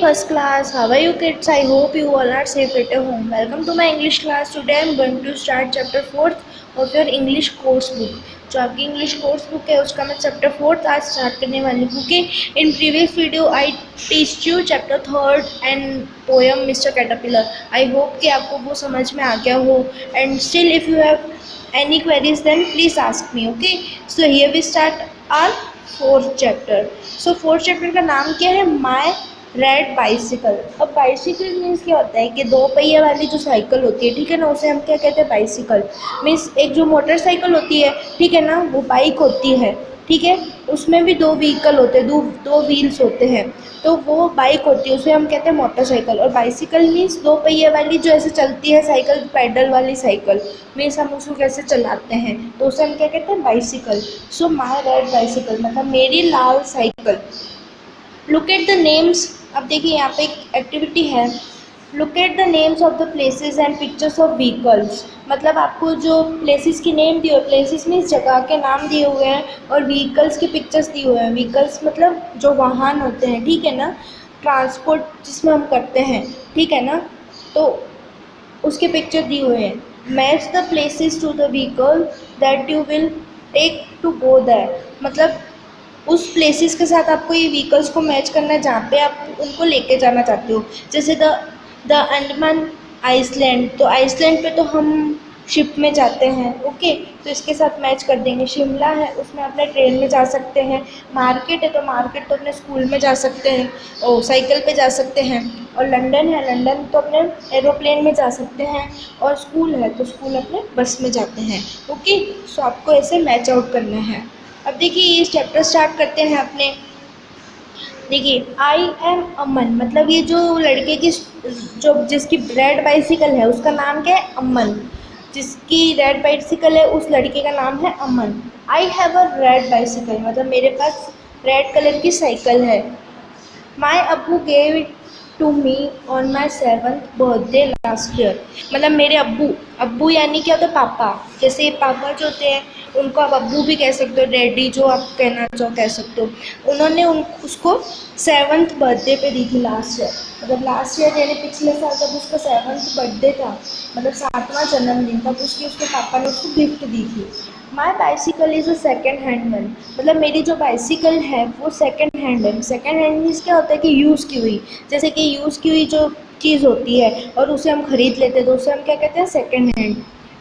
first class. How are you kids? I hope you all are safe at your home. Welcome to my English class. Today I am going to start chapter 4th of your English course book. जो आपकी English course book है उसका मैं chapter 4th आज start करने वाली हूँ कि in previous video I teach you chapter 3rd and poem mister caterpillar. I hope कि आपको वो समझ में आ गया हो and still if you have any queries then please ask me. Okay, so here we start our fourth chapter. So fourth chapter का नाम क्या है? My red bicycle. अब बाइसिकल मीन्स क्या होता है कि दो पहिए वाली जो साइकिल होती है, ठीक है ना, उसे हम क्या कहते हैं? बाइसिकल. मीन्स एक जो मोटरसाइकिल होती है, ठीक है ना, वो बाइक होती है, ठीक है, उसमें भी दो व्हीकल होते हैं, दो व्हील्स होते हैं, तो वो बाइक होती है, उसे हम कहते हैं मोटरसाइकिल. और बाइसिकल मीन्स दो पहिए वाली जो ऐसे चलती है साइकिल, पैडल वाली साइकिल मीन्स हम उसको कैसे चलाते हैं, तो उसे हम क्या कहते हैं? Bicycle. So my red bicycle मतलब मेरी लाल cycle. Look at the names. अब देखिए यहाँ पे एक एक्टिविटी है. Look at the names of the places and pictures of vehicles. मतलब आपको जो प्लेसेस की नेम दिए हुए, प्लेसेस मीन्स जगह के नाम दिए हुए हैं, और व्हीकल्स के पिक्चर्स दिए हुए हैं. व्हीकल्स मतलब जो वाहन होते हैं, ठीक है ना, ट्रांसपोर्ट जिसमें हम करते हैं, ठीक है ना, तो उसके पिक्चर दिए हुए हैं. Match the places to the vehicle that you will take to go there. मतलब उस प्लेसेस के साथ आपको ये व्हीकल्स को मैच करना है जहाँ पे आप उनको लेके जाना चाहते हो. जैसे द अंडमान आइसलैंड, तो आइसलैंड पे तो हम शिप में जाते हैं, ओके, तो इसके साथ मैच कर देंगे. शिमला है, उसमें अपने ट्रेन में जा सकते हैं. मार्केट है, तो मार्केट तो अपने स्कूल में जा सकते हैं, और साइकिल पे जा सकते हैं. और लंदन है, लंदन तो अपने एरोप्लेन में जा सकते हैं. और स्कूल है, तो स्कूल अपने बस में जाते हैं. ओके, सो आपको ऐसे मैच आउट करना है. अब देखिए ये चैप्टर स्टार्ट करते हैं अपने. देखिए आई एम अमन मतलब ये जो लड़के की जो जिसकी रेड बाइसिकल है उसका नाम क्या है? अमन. जिसकी रेड बाइसिकल है उस लड़के का नाम है Aman. I have a red bicycle मतलब मेरे पास रेड कलर की साइकिल है. My Abbu gave it to me on my 7th birthday last year. मतलब मेरे अब्बू यानी क्या होता है? पापा. जैसे पापा जो होते हैं उनको आप अब्बू भी कह सकते हो, डैडी जो आप कहना चाहो कह सकते हो. उन्होंने उसको 7th बर्थडे पे दी थी लास्ट ईयर. मतलब लास्ट ईयर यानी पिछले साल जब उसका 7th बर्थडे था, मतलब 7वां जन्मदिन, तब उसके पापा ने उसको गिफ्ट दी थी. माई bicycle is a second hand one. मतलब मेरी जो बाइसिकल है वो सेकेंड हैंड है. सेकेंड हैंड मीन्स क्या होता है कि यूज़ की हुई. जैसे कि यूज़ की हुई जो चीज़ होती है और उसे हम खरीद लेते हैं तो उसे हम क्या कहते हैं? Second hand.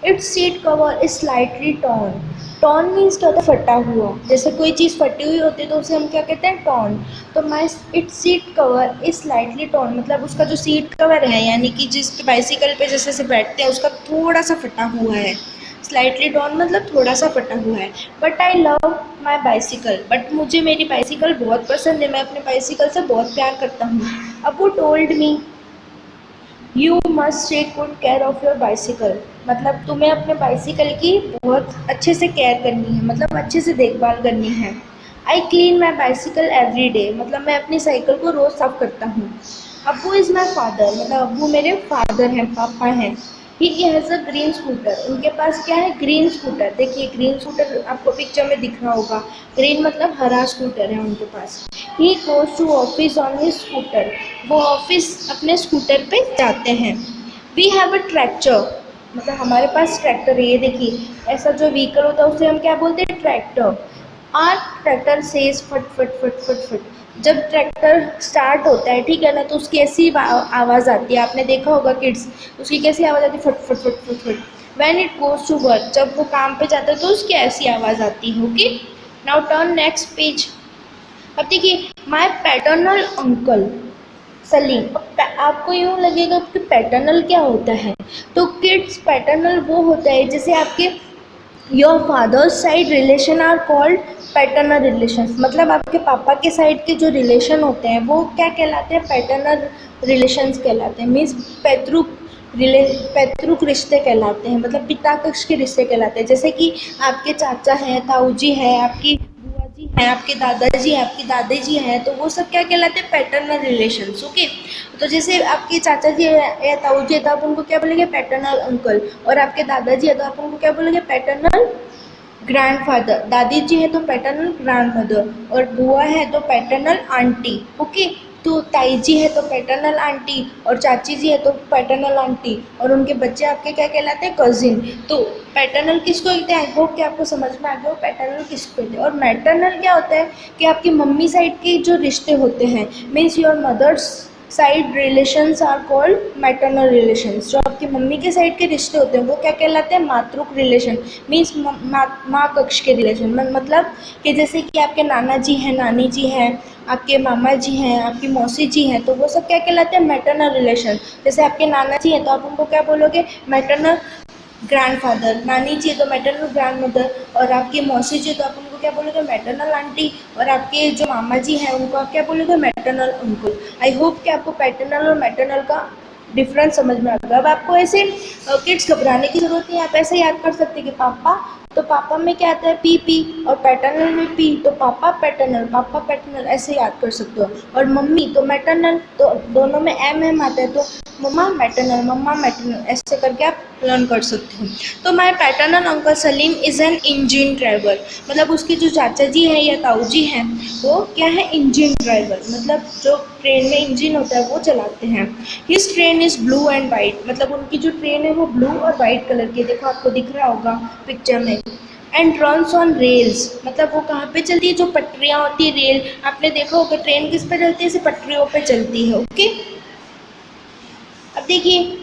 It's seat cover is slightly torn. Torn means क्या होता है? फटा हुआ. जैसे कोई चीज़ फटी हुई होती है तो उसे हम क्या कहते हैं? टॉर्न. तो my it's seat cover is slightly torn मतलब उसका जो सीट कवर है यानी कि जिस बाइसिकल पे जैसे से बैठते हैं उसका थोड़ा सा फटा हुआ है. स्लाइटली टॉर्न मतलब थोड़ा सा फटा हुआ है. But I love my bicycle. But मुझे मेरी बाइसिकल बहुत पसंद है, मैं अपने बाइसिकल से बहुत प्यार करता हूँ. अब वो told me you must take good care of your bicycle. मतलब तुम्हें अपने बाइसिकल की बहुत अच्छे से केयर करनी है, मतलब अच्छे से देखभाल करनी है. I clean my bicycle every day. मतलब मैं अपनी साइकिल को रोज़ साफ करता हूँ. अब्बू इज़ माई फादर. मतलब अब्बू मेरे फादर हैं, पापा हैं. He has a green scooter. उनके पास क्या है? Green scooter. देखिए ग्रीन स्कूटर आपको पिक्चर में दिख रहा होगा. ग्रीन मतलब हरा स्कूटर है उनके पास. He goes to office on his scooter. वो ऑफिस अपने स्कूटर पे जाते हैं. We have a tractor. मतलब हमारे पास ट्रैक्टर है. ये देखिए ऐसा जो व्हीकल होता है उसे हम क्या बोलते हैं? ट्रैक्टर. आर ट्रैक्टर सेज फट फट फट फट फट. जब ट्रैक्टर स्टार्ट होता है, ठीक है ना, तो उसकी ऐसी आवाज़ आती है. आपने देखा होगा किड्स, उसकी कैसी आवाज़ आती है? फट फट फट फट फट. When it goes to work. जब वो काम पे जाता है तो उसकी ऐसी आवाज़ आती है. Okay, now turn next page. अब देखिए माई पैटर्नल अंकल सलीम. आपको यूँ लगेगा कि पैटर्नल क्या होता है, तो किड्स पैटर्नल वो होता है जैसे आपके your father's side relation are called paternal relations. मतलब आपके पापा के साइड के जो रिलेशन होते हैं वो क्या कहलाते हैं? पैटर्नल रिलेशंस कहलाते हैं. मीन्स पैतृक रिश्ते कहलाते हैं. मतलब पिता पक्ष के रिश्ते कहलाते हैं. जैसे कि आपके चाचा हैं, ताऊ जी हैं, आपकी बुआ जी हैं, आपके दादाजी हैं, आपकी दादी जी हैं, तो वो सब क्या कहलाते हैं? Paternal relations. ओके, तो जैसे आपके चाचा जी या ताऊ जी है तो आप उनको क्या बोलेंगे? Paternal uncle. और आपके दादाजी है तो आप उनको क्या बोलेंगे? Paternal grandfather. दादी जी है तो पैटर्नल ग्रैंडमदर. और बुआ है तो पैटर्नल आंटी. ओके, तो ताई जी है तो पैटर्नल आंटी, और चाची जी है तो पैटर्नल आंटी, और उनके बच्चे आपके क्या कहलाते हैं, कजिन। तो पैटर्नल किसको कहते हैं, आई होप कि आपको समझ में आ गया हो पैटर्नल किसको कहते हैं। और मैटरनल क्या होता है कि आपकी मम्मी साइड के जो रिश्ते होते हैं, means your mother's side relations are called maternal relations. जो आपकी मम्मी के साइड के रिश्ते होते हैं वो क्या कहलाते हैं, मातृक रिलेशन, मीन्स माँ कक्ष के रिलेशन। मतलब कि जैसे कि आपके नाना जी हैं, नानी जी हैं, आपके मामा जी हैं, आपकी मौसी जी हैं, तो वो सब क्या कहलाते हैं, मैटरनल रिलेशन। जैसे आपके नाना जी हैं तो आप उनको क्या बोलोगे, मैटरनल ग्रैंडफादर। नानी जी है तो मैटरनल ग्रैंडमदर, और आपकी मौसी जी तो आप उनको क्या बोलोगे, मैटरनल आंटी, और आपके जो मामा जी हैं उनको आप क्या बोलोगे, मैटरनल अंकल। आई होप कि आपको पैटर्नल और मैटरनल का डिफरेंस समझ में आ गया। अब आपको ऐसे किड्स घबराने की जरूरत नहीं है, आप ऐसे याद कर सकते हैं कि पापा, तो पापा में क्या आता है, पी पी, और पैटर्नल में पी, तो पापा पैटर्नल ऐसे याद कर सकते हो। और मम्मी तो मैटरनल, तो दोनों में एम आता है, तो मम्मा मैटरनल ऐसे करके आप लर्न कर सकते हो। तो my paternal uncle Salim is an engine driver, मतलब उसके जो चाचा जी हैं या ताऊ जी हैं वो क्या है, इंजन ड्राइवर, मतलब जो ट्रेन में इंजन होता है वो चलाते हैं। His train is blue and white, मतलब उनकी जो ट्रेन है वो ब्लू और वाइट कलर की, देखो आपको दिख रहा होगा पिक्चर में। एंड रन्स ऑन रेल्स, मतलब वो कहाँ पे चलती है, जो पटरियाँ होती है रेल, आपने देखा होगा ट्रेन किस पे चलती है, इसे पटरियों पे चलती है। ओके, अब देखिए,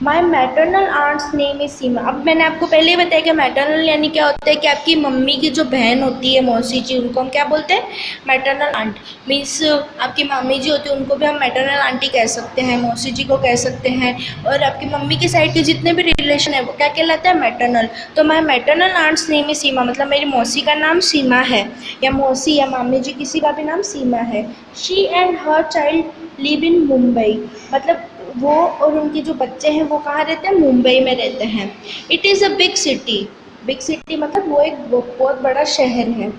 माई मैटरनल आंट्स नेम इज सीमा। अब मैंने आपको पहले ही बताया कि मैटरनल यानी क्या होता है कि आपकी मम्मी की जो बहन होती है, मौसी जी, उनको हम क्या बोलते हैं, मैटरनल आंट। मीन्स आपकी मामी जी होती है उनको भी हम मैटरनल आंटी कह सकते हैं, मौसी जी को कह सकते हैं, और आपकी मम्मी की साइड के जितने भी रिलेशन है वो क्या कहलाता है, मैटरनल। तो माई मैटरनल आंट्स नेम इज सीमा, मतलब मेरी मौसी का नाम सीमा है, या मौसी या मामी जी किसी का भी नाम सीमा है। She and her child live in Mumbai, मतलब वो और उनके जो बच्चे हैं वो कहाँ रहते हैं, मुंबई में रहते हैं। It is a big city मतलब वो एक बहुत बड़ा शहर है।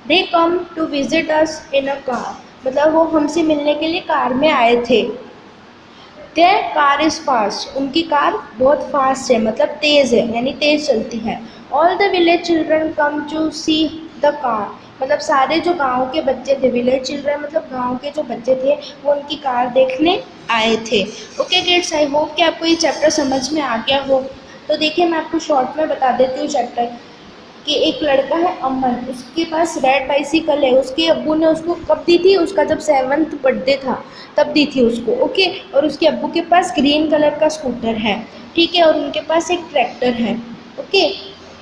They come to visit us in a car, मतलब वो हमसे मिलने के लिए कार में आए थे। देयर कार इज़ फास्ट, उनकी कार बहुत फास्ट है, मतलब तेज़ है, यानी तेज़ चलती है। All the village children come to see the car, मतलब सारे जो गांव के बच्चे थे, विलेज चिल्ड्रन मतलब गांव के जो बच्चे थे वो उनकी कार देखने आए थे। ओके किड्स, आई होप कि आपको ये चैप्टर समझ में आ गया हो। तो देखिए मैं आपको शॉर्ट में बता देती हूँ चैप्टर, कि एक लड़का है अमन, उसके पास रेड बाइसिकल है, उसके अब्बू ने उसको कब दी थी, उसका जब 7th बर्थडे था तब दी थी उसको। ओके, और उसके अब्बू के पास ग्रीन कलर का स्कूटर है, ठीक है, और उनके पास एक ट्रैक्टर है। ओके,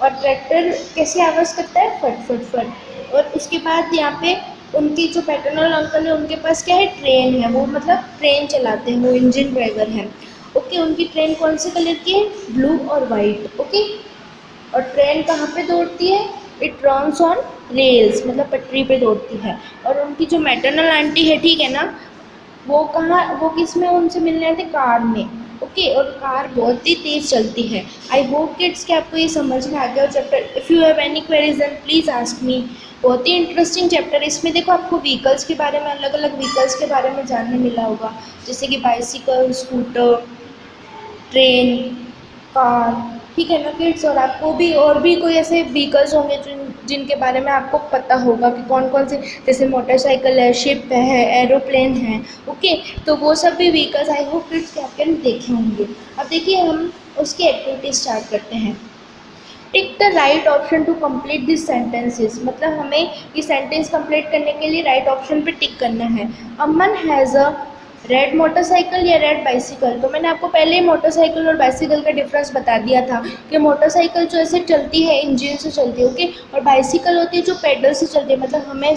और ट्रैक्टर कैसे आवाज़ करता है, फट फट फट। और उसके बाद यहाँ पे उनकी जो पैटर्नल अंकल है उनके पास क्या है, ट्रेन है, वो मतलब ट्रेन चलाते हैं, वो इंजन ड्राइवर हैं। ओके, उनकी ट्रेन कौन से कलर की है, ब्लू और वाइट। ओके, और ट्रेन कहाँ पे दौड़ती है, इट रन्स ऑन रेल्स, मतलब पटरी पे दौड़ती है। और उनकी जो मैटरनल आंटी है, ठीक है ना, वो कहाँ, वो किस में उनसे मिलने आए थे, कार में। ओके, और कार बहुत ही तेज़ चलती है। आई होप किड्स कि आपको ये समझ में आ गया हो chapter. If you have any queries then please ask me. बहुत ही इंटरेस्टिंग चैप्टर है, इसमें देखो आपको व्हीकल्स के बारे में, अलग अलग व्हीकल्स के बारे में जानने मिला होगा, जैसे कि बाइसिकल, स्कूटर, ट्रेन, कार, ठीक है ना किड्स। और आपको भी और भी कोई ऐसे व्हीकल्स होंगे जिनके बारे में आपको पता होगा कि कौन कौन से, जैसे मोटरसाइकिल है, शिप है, एरोप्लेन है। ओके, तो वो सब भी व्हीकल्स आई होप किड्स के आपने देखे होंगे। अब देखिए हम उसकी एक्टिविटी स्टार्ट करते हैं। Tick the right option to complete this sentences, मतलब हमें ये सेंटेंस कंप्लीट करने के लिए राइट ऑप्शन पे टिक करना है। अमन हैज़ अ रेड मोटरसाइकिल या रेड बाइसिकल, तो मैंने आपको पहले ही मोटरसाइकिल और बाइसिकल का डिफरेंस बता दिया था कि मोटरसाइकिल जो ऐसे चलती है इंजन से चलती है, ओके, और बाइसिकल होती है जो पैडल से चलती है, मतलब हमें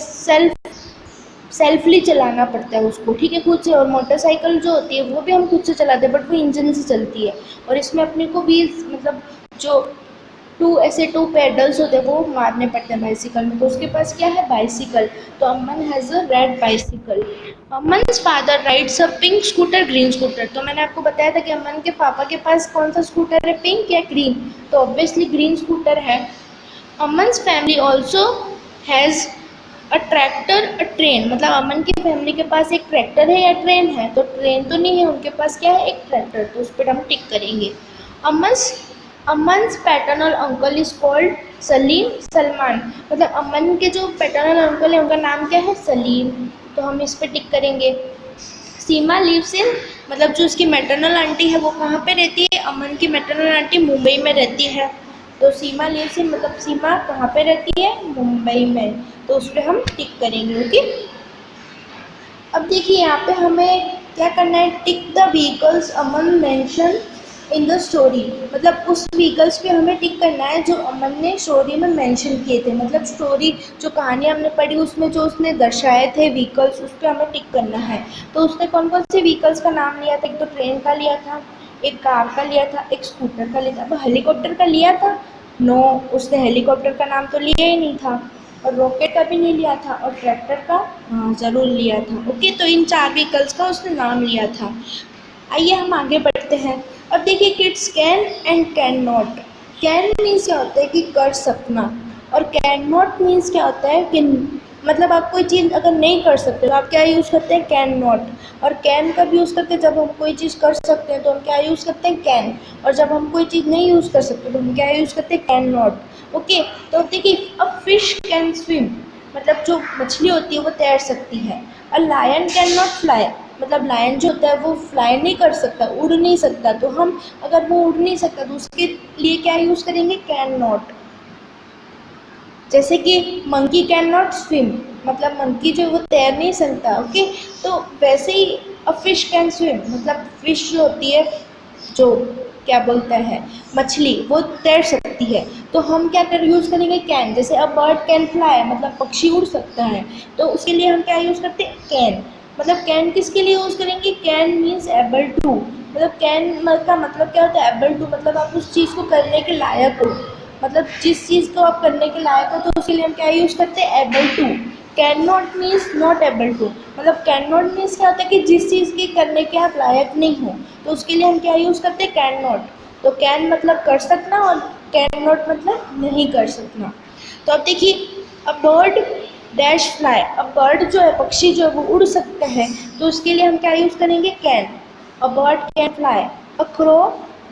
सेल्फली चलाना पड़ता है उसको, ठीक है, खुद से। और मोटरसाइकिल जो होती है वो भी हम खुद से चलाते हैं बट वो इंजन से चलती है, और इसमें अपने को व्हील्स, मतलब जो टू पेडल्स होते हैं वो मारने पड़ते हैं बाइसिकल में, तो उसके पास क्या है, बाइसिकल। तो Aman has a red bicycle. Aman's father rides a pink scooter, green scooter, तो मैंने आपको बताया था कि अमन के पापा के पास कौन सा स्कूटर है, पिंक या ग्रीन, तो ऑब्वियसली ग्रीन स्कूटर है। Aman's family also has a tractor a train, मतलब अमन की फैमिली के पास एक ट्रैक्टर है या ट्रेन है, तो ट्रेन तो नहीं है, उनके पास क्या है, एक ट्रैक्टर, तो उस पर हम टिक करेंगे। Aman's Aman's paternal uncle is called Salim, Salman, मतलब अमन के जो पैटर्नल अंकल है उनका नाम क्या है, सलीम। तो हम इस पे टिक करेंगे। सीमा लिव्स इन, मतलब जो उसकी मैटरनल आंटी है वो कहाँ पे रहती है? अमन की मैटरनल आंटी मुंबई में रहती है। तो सीमा लिव्स इन मतलब सीमा कहाँ पे रहती है? मुंबई में। तो उस पर हम टिक करेंगे। ओके, अब देखिए यहाँ पे हमें क्या करना है, tick the vehicles Aman mention in the story, मतलब उस व्हीकल्स पे हमें टिक करना है जो अमन ने स्टोरी में मेंशन किए थे, मतलब स्टोरी जो कहानी हमने पढ़ी उसमें जो उसने दर्शाए थे व्हीकल्स, उस पर हमें टिक करना है। तो उसने कौन कौन से व्हीकल्स का नाम लिया था? एक तो ट्रेन का लिया था, एक कार का लिया था, एक स्कूटर का लिया था। अब हेलीकॉप्टर का लिया था? नो, उसने हेलीकॉप्टर का नाम तो लिया ही नहीं था, और रॉकेट का भी नहीं लिया था, और ट्रैक्टर का हाँ ज़रूर लिया था। ओके, तो इन 4 व्हीकल्स का उसने नाम लिया था। आइए हम आगे बढ़ते हैं। अब देखिए kids, can and can not. Can means क्या होता है कि कर सकना, और कैन नॉट मीन्स क्या होता है कि मतलब आप कोई चीज़ अगर नहीं कर सकते तो आप क्या यूज़ करते हैं? Can not. और कैन कब यूज़ करते हैं? जब हम कोई चीज़ कर सकते हैं तो हम क्या यूज़ करते हैं? कैन। और जब हम कोई चीज़ नहीं यूज़ कर सकते तो हम क्या यूज़ करते हैं? Can not. ओके, तो अब देखिए, अब फिश कैन स्विम, मतलब जो मछली होती है वो तैर सकती है। और लायन कैन नॉट फ्लाई, मतलब लायन जो होता है वो फ्लाई नहीं कर सकता, उड़ नहीं सकता। तो हम अगर वो उड़ नहीं सकता तो उसके लिए क्या यूज़ करेंगे? Can not. जैसे कि मंकी कैन नॉट स्विम, मतलब मंकी जो है वो तैर नहीं सकता। ओके, तो वैसे ही अ फिश कैन स्विम, मतलब फिश जो होती है, जो क्या बोलता है, मछली, वो तैर सकती है। तो हम क्या कर यूज़ करेंगे? कैन। जैसे अ बर्ड कैन फ्लाई, मतलब पक्षी उड़ सकता है, तो उसके लिए हम क्या यूज़ करते हैं? कैन। मतलब कैन किसके लिए यूज़ करेंगे? कैन मीन्स एबल टू, मतलब कैन का मतलब क्या होता है? एबल टू, मतलब आप उस चीज़ को करने के लायक हो, मतलब जिस चीज़ को आप करने के लायक हो, तो उसके लिए हम क्या यूज़ करते हैं? Able to. Can not means not able to, मतलब कैन नॉट मीन्स क्या होता है कि जिस चीज़ के करने के आप लायक नहीं हो, तो उसके लिए हम क्या यूज़ करते हैं? Can not. तो कैन मतलब कर सकना, और कैन नॉट मतलब नहीं कर सकना। तो अब देखिए, अ बर्ड डैश फ्लाई, अब बर्ड जो है, पक्षी जो है वो उड़ सकता है, तो उसके लिए हम क्या यूज़ करेंगे? Can. A bird can fly. A crow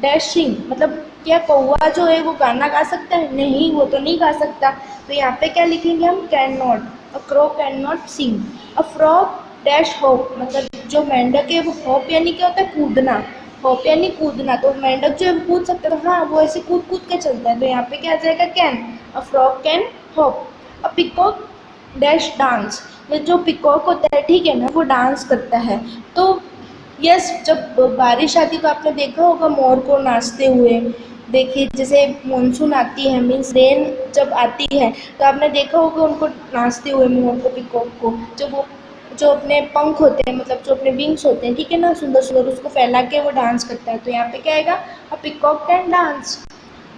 dash sing, मतलब क्या कौवा जो है वो गाना गा सकता है? नहीं, वो तो नहीं गा सकता। तो यहाँ पे क्या लिखेंगे हम? Can not. A crow can not sing. A frog dash hop, मतलब जो मेंढक है वो हॉप यानी क्या होता है? कूदना। हॉप यानी कूदना, तो मेंढक जो है वो कूद सकता है, तो हाँ वो ऐसे कूद कूद के चलता है, तो यहाँ पे क्या आ जाएगा? Can. A frog can hop. A peacock dash dance, जो पिकॉक होता है, ठीक है ना, वो डांस करता है। तो यस, जब बारिश आती तो आपने देखा होगा मोर को नाचते हुए। देखिए जैसे मानसून आती है, मीन्स रेन जब आती है, तो आपने देखा होगा उनको नाचते हुए, मोर को, पिकॉक को, जब वो जो अपने पंख होते हैं, मतलब जो अपने विंग्स होते हैं, ठीक है ना, सुंदर सुंदर, उसको फैला के वो डांस करता है। तो यहाँ पे क्या आएगा? अ peacock can dance.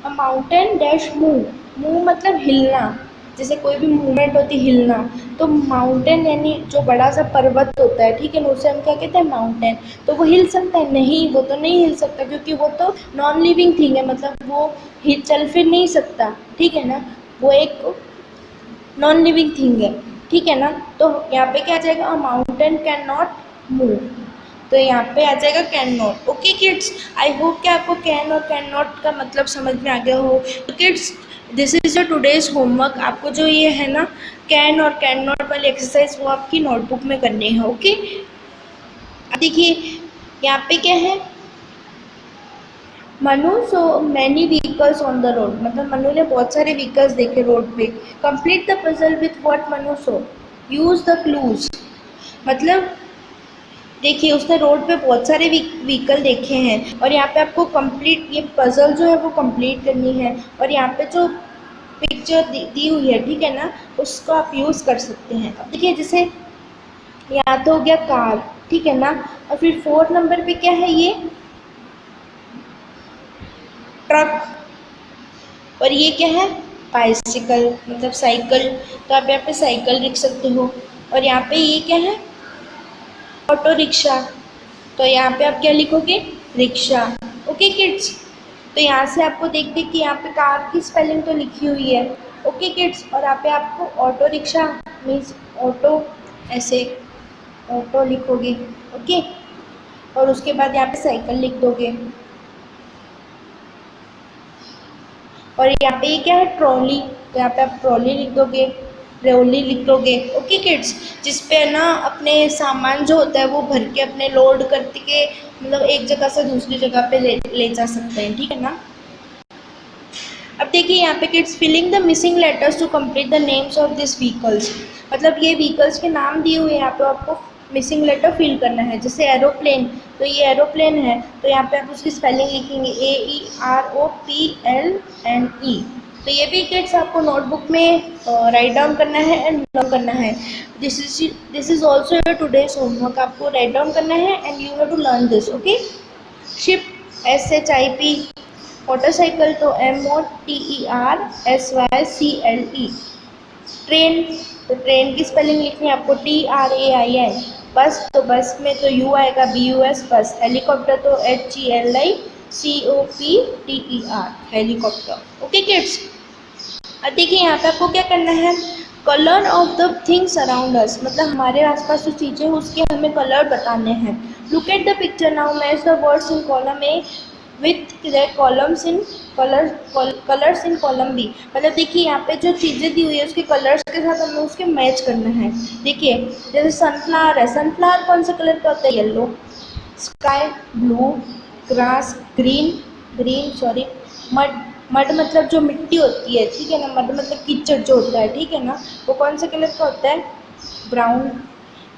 A mountain dash move, move मतलब हिलना, जैसे कोई भी मूवमेंट होती है, हिलना। तो माउंटेन यानी जो बड़ा सा पर्वत होता है, ठीक है ना, उसे हम क्या कहते हैं? माउंटेन। तो वो हिल सकता है? नहीं, वो तो नहीं हिल सकता, क्योंकि वो तो नॉन लिविंग थिंग है, मतलब वो चल फिर नहीं सकता, ठीक है ना, वो एक नॉन लिविंग थिंग है, ठीक है ना। तो यहाँ पे क्या आ जाएगा? अ माउंटेन कैन नॉट मूव, तो यहाँ पे आ जाएगा can not. Okay kids, I hope कि आपको कैन और कैन नॉट का मतलब समझ में आ गया हो। तो kids, this is your today's homework. आपको जो ये है ना कैन और कैन नॉट वाली एक्सरसाइज, वो आपकी नोटबुक में करनी है। ओके, अब देखिए यहाँ पे क्या है, Manu so many vehicles on the road, मतलब मनु ने बहुत सारे व्हीकल्स देखे रोड पे। Complete the puzzle with what Manu so, use the clues, मतलब देखिए उसने रोड पे बहुत सारे व्हीकल देखे हैं, और यहाँ पे आपको कंप्लीट ये पजल जो है वो कंप्लीट करनी है। और यहाँ पे जो पिक्चर दी हुई है, ठीक है ना, उसको आप यूज़ कर सकते हैं। अब देखिए जैसे यहाँ तो हो गया कार, ठीक है ना, और फिर 4 नंबर पे क्या है? ये ट्रक। और ये क्या है? बाइसिकल, मतलब साइकिल। तो आप यहाँ पे साइकिल लिख सकते हो। और यहाँ पे ये क्या है? Auto rickshaw. तो यहाँ पे आप क्या लिखोगे? रिक्शा। ओके किड्स, तो यहाँ से आपको देख देख के यहाँ पे कार की स्पेलिंग तो लिखी हुई है। ओके किड्स, और यहाँ पे आपको ऑटो रिक्शा मीन्स ऑटो, ऐसे ऑटो लिखोगे। ओके, और उसके बाद यहाँ पे साइकिल लिख दोगे। और यहाँ पे ये क्या है? ट्रॉली, तो यहाँ पे आप ट्रॉली लिख दोगे। ट्रॉली लिखोगे, ओके किड्स, जिसपे है ना अपने सामान जो होता है वो भर के अपने लोड करके मतलब एक जगह से दूसरी जगह पे ले जा सकते हैं, ठीक है ना। अब देखिए यहाँ पे kids, filling the missing letters to complete the names of this vehicles, मतलब ये व्हीकल्स के नाम दिए हुए हैं, यहाँ पे आपको मिसिंग लेटर फिल करना है। जैसे एरोप्लेन, तो ये एरोप्लेन है, तो यहाँ पे आप उसकी स्पेलिंग लिखेंगे AEROPLNE। तो ये भी किड्स आपको नोटबुक में राइट डाउन करना है एंड लर्न करना है। This is also your today's homework, आपको राइट डाउन करना है and you have to learn this, okay. Ship, SHIP। Motorcycle, तो MOTERSYCLE। ट्रेन, तो ट्रेन की स्पेलिंग लिखनी है आपको TRAIN। बस, तो बस में तो U आएगा, BUS बस। हेलीकॉप्टर, तो HELICOPTER हेलीकॉप्टर, ओके किड्स। अब देखिए यहाँ पे आपको क्या करना है, colour of the things around us, मतलब हमारे आसपास जो चीज़ें हैं उसके हमें कलर बताने हैं। Look at the picture now, match the words in column A with the columns in colours in column B, मतलब देखिए यहाँ पे जो चीज़ें दी हुई है उसके कलर्स के साथ हमें उसके मैच करना है। देखिए जैसे सनफ्लावर है, सनफ्लावर कौन सा कलर का होता है, yellow. Sky, blue. Grass, green, mud, mud मतलब जो मिट्टी होती है, ठीक है ना, मड मतलब कीचड़ जो होता है, ठीक है ना, वो कौन से कलर का होता है, ब्राउन।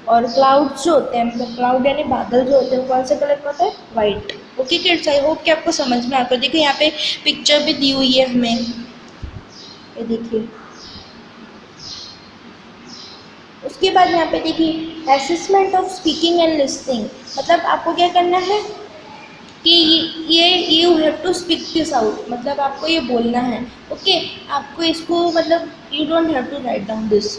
और क्लाउड्स जो होते हैं, मतलब क्लाउड यानी बादल जो होते हैं, वो कौन से कलर का होता है, white, okay kids. I hope कि आपको समझ में आता है। देखिए यहाँ पे पिक्चर भी दी हुई है हमें, ये देखिए। उसके बाद यहाँ पे देखिए assessment of speaking and listening, मतलब आपको क्या करना है कि ये you have to speak this out, मतलब आपको ये बोलना है, ओके। आपको इसको मतलब you don't have to write down this.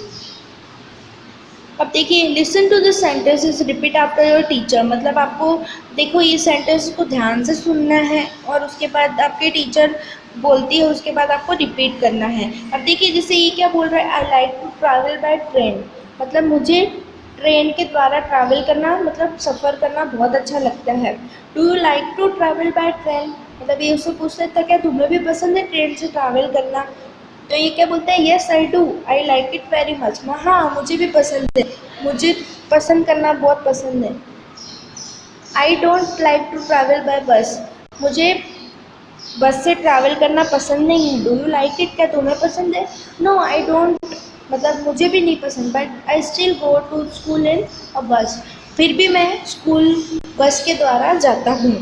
अब देखिए listen to this sentences, repeat after your teacher, मतलब आपको देखो ये सेंटेंस को ध्यान से सुनना है और उसके बाद आपके टीचर बोलती है उसके बाद आपको रिपीट करना है। अब देखिए जैसे ये क्या बोल रहा है, I like to travel by train, मतलब मुझे ट्रेन के द्वारा ट्रैवल करना मतलब सफ़र करना बहुत अच्छा लगता है। Do you like to travel by train, मतलब ये उससे पूछता था क्या तुम्हें भी पसंद है ट्रेन से ट्रैवल करना, तो ये क्या बोलता है, yes I do, I like it very much, हाँ मुझे भी पसंद है, मुझे पसंद करना बहुत पसंद है। I don't like to travel by bus, मुझे बस से ट्रैवल करना पसंद नहीं है। डू यू लाइक इट, क्या तुम्हें पसंद है, नो आई डोंट, मतलब मुझे भी नहीं पसंद, but I still go to school in a bus, फिर भी मैं स्कूल बस के द्वारा जाता हूँ।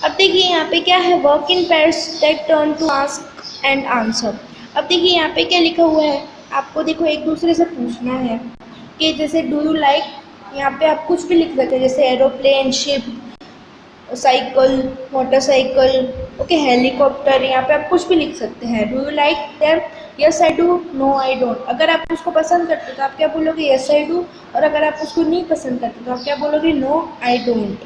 अब देखिए यहाँ पे क्या है, work in pairs take turn to ask and answer. अब देखिए यहाँ पे क्या लिखा हुआ है, आपको देखो एक दूसरे से पूछना है कि जैसे डू यू लाइक, यहाँ पे आप कुछ भी लिख सकते हैं, जैसे aeroplane, ship, cycle, motorcycle, okay, helicopter, यहाँ पे आप कुछ भी लिख सकते हैं। Do you like them, yes I do, no I don't. अगर आप उसको पसंद करते तो आप क्या बोलोगे, यस आई डू, और अगर आप उसको नहीं पसंद करते तो आप क्या बोलोगे, नो आई डोंट।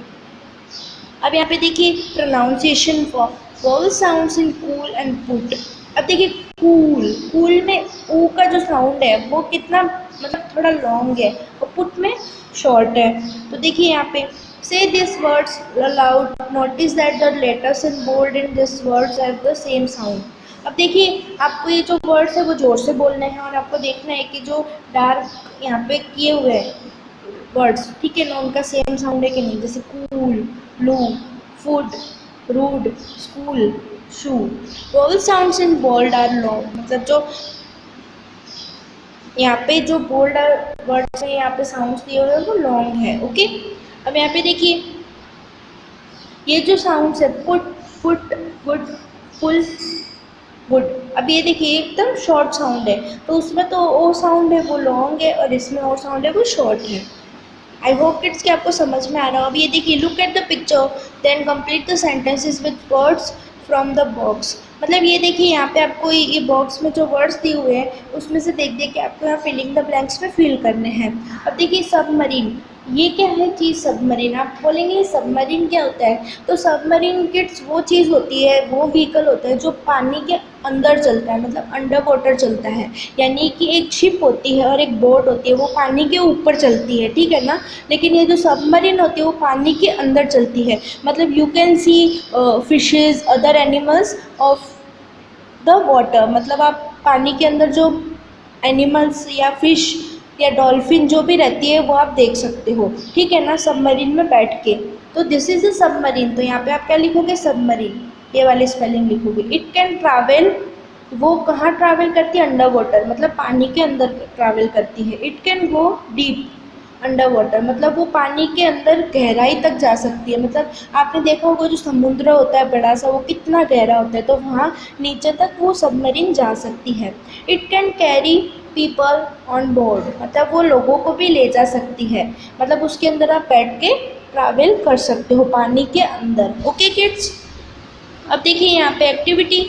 अब यहाँ पे देखिए pronunciation for vowel sounds in cool and put. अब देखिए कूल, कूल में ऊ का जो साउंड है वो कितना मतलब थोड़ा लॉन्ग है और पुट में शॉर्ट है। तो देखिए यहाँ पे say this words aloud, notice that the letters in bold in this words have the same sound. अब देखिए आपको ये जो वर्ड्स है वो जोर से बोलने हैं और आपको देखना है कि जो डार्क यहाँ पे किए हुए हैं वर्ड्स, ठीक है ना, उनका सेम साउंड है कि नहीं। जैसे cool, blue, food, rude, school, shoe. Vowel sounds in bold are long, मतलब जो यहाँ पे जो बोल्ड वर्ड्स है यहाँ पे साउंड्स दिए हुए हैं वो लॉन्ग है, ओके। अब यहाँ पे देखिए ये जो साउंड्स है put, foot, would, full, would, अब ये देखिए एकदम शॉर्ट साउंड है, तो उसमें तो ओ साउंड है वो लॉन्ग है और इसमें और साउंड है वो शॉर्ट है। आई होप किड्स कि आपको समझ में आ रहा हो। अब ये देखिए look at the picture then complete the sentences with words from the box, मतलब ये देखिए यहाँ पे आपको ये बॉक्स में जो वर्ड्स दिए हुए हैं उसमें से देख देख के आपको यहाँ फिलिंग द ब्लैंक्स में फिल करने हैं। अब देखिए सबमरीन, ये क्या है चीज़ सबमरीन, आप बोलेंगे सबमरीन क्या होता है, तो सबमरीन किड्स वो चीज़ होती है, वो व्हीकल होता है जो पानी के अंदर चलता है, मतलब अंडर वाटर चलता है, यानी कि एक शिप होती है और एक बोट होती है वो पानी के ऊपर चलती है, ठीक है ना। लेकिन ये जो सबमरीन होती है वो पानी के अंदर चलती है, मतलब you can see fishes, other animals of the water, मतलब आप पानी के अंदर जो एनिमल्स या फिश या डॉल्फिन जो भी रहती है वो आप देख सकते हो, ठीक है ना, सबमरीन में बैठ के। तो दिस इज अ सबमरीन, तो यहाँ पे आप क्या लिखोगे, सबमरीन, ये वाली स्पेलिंग लिखोगे। इट कैन ट्रैवल, वो कहाँ ट्रैवल करती है, अंडर वाटर, मतलब पानी के अंदर ट्रैवल करती है। It can go deep under water, मतलब वो पानी के अंदर गहराई तक जा सकती है। मतलब आपने देखा होगा जो समुद्र होता है बड़ा सा, वो कितना गहरा होता है, तो वहाँ नीचे तक वो सबमरीन जा सकती है। It can carry people on board, मतलब वो लोगों को भी ले जा सकती है, मतलब उसके अंदर आप बैठ के ट्रैवल कर सकते हो पानी के अंदर। ओके किड्स, अब देखिए यहाँ पे activity,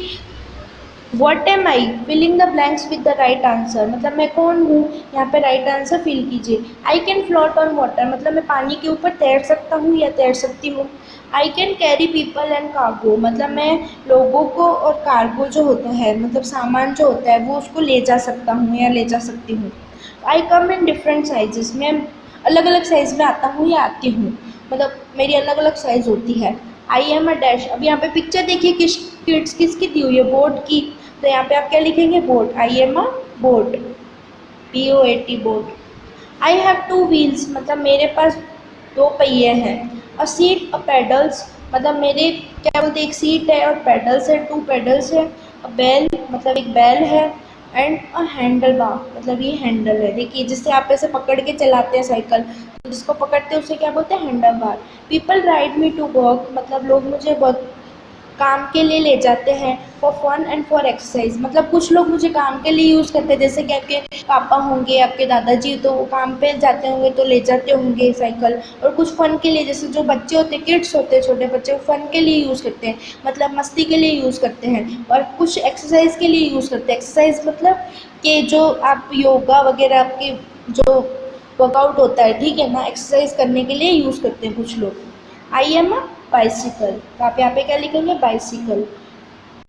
what am I, filling the blanks with the right answer, मतलब मैं कौन हूँ, यहाँ पे राइट आंसर फिल कीजिए। I can float on water, मतलब मैं पानी के ऊपर तैर सकता हूँ या तैर सकती हूँ। I can carry people and cargo, मतलब मैं लोगों को और कार्गो जो होता है, मतलब सामान जो होता है वो उसको ले जा सकता हूँ या ले जा सकती हूँ। आई कम इन डिफरेंट साइजेस, मैं अलग अलग साइज़ में आता हूँ या आती हूँ, मतलब मेरी अलग अलग साइज़ होती है। आई एम अ डैश, अब यहाँ पे पिक्चर देखिए किड्स किसकी दी हुई है, बोट की, तो यहाँ पे आप क्या लिखेंगे, boat, I am a boat, BOAT, boat. I have two wheels, मतलब मेरे पास दो पहिए हैं। अ सीट, अ पेडल्स, मतलब मेरे क्या बोलते हैं, एक सीट है और पेडल्स है, टू पेडल्स है। अ बैल, मतलब एक बैल है। एंड अ हैंडल बार, मतलब ये हैंडल है, देखिए जिससे आप ऐसे पकड़ के चलाते हैं साइकिल, तो जिसको पकड़ते हैं उसे क्या बोलते हैं, handle bar. People ride me to work, मतलब लोग मुझे बहुत काम के लिए ले जाते हैं। For fun and for exercise, मतलब कुछ लोग मुझे काम के लिए यूज़ करते हैं, जैसे कि आपके पापा होंगे, आपके दादाजी, तो वो काम पे जाते होंगे तो ले जाते होंगे साइकिल। और कुछ फ़न के लिए, जैसे जो बच्चे होते हैं, किड्स होते हैं, छोटे बच्चे, वो फ़न के लिए यूज़ करते हैं, मतलब मस्ती के लिए यूज़ करते हैं। और कुछ एक्सरसाइज के लिए यूज़ करते हैं, एक्सरसाइज मतलब कि जो आप योगा वगैरह, आपके जो वर्कआउट होता है, ठीक है ना, एक्सरसाइज करने के लिए यूज़ करते हैं कुछ लोग। आई एम अ बाइसिकल, तो आप यहाँ पे क्या लिखेंगे, bicycle,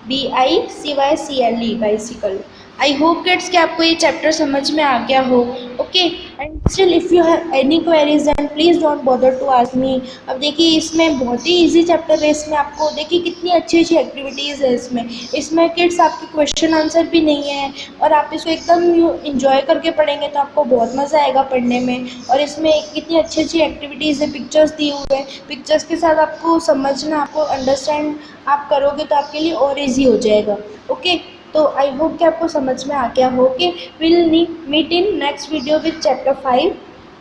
BICYCLE, bicycle. I hope kids कि आपको ये चैप्टर समझ में आ गया हो। Okay, and still if you have any queries then please don't bother to ask me. अब देखिए इसमें बहुत ही इजी चैप्टर है, इसमें आपको देखिए कितनी अच्छी अच्छी एक्टिविटीज़ है इसमें। इसमें किड्स आपके क्वेश्चन आंसर भी नहीं है, और आप इसको एकदम इंजॉय करके पढ़ेंगे तो आपको बहुत मज़ा आएगा पढ़ने में। और इसमें कितनी अच्छी अच्छी एक्टिविटीज़ है, पिक्चर्स दिए हुए हैं, पिक्चर्स के साथ आपको समझना, आपको अंडरस्टैंड आप करोगे तो आपके लिए और इजी हो जाएगा। ओके, तो आई होप कि आपको समझ में आ गया हो कि will meet in next video with chapter 5,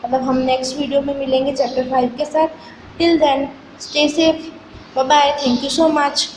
मतलब हम नेक्स्ट वीडियो में मिलेंगे चैप्टर 5 के साथ। Till then stay safe, bye bye, thank you so much.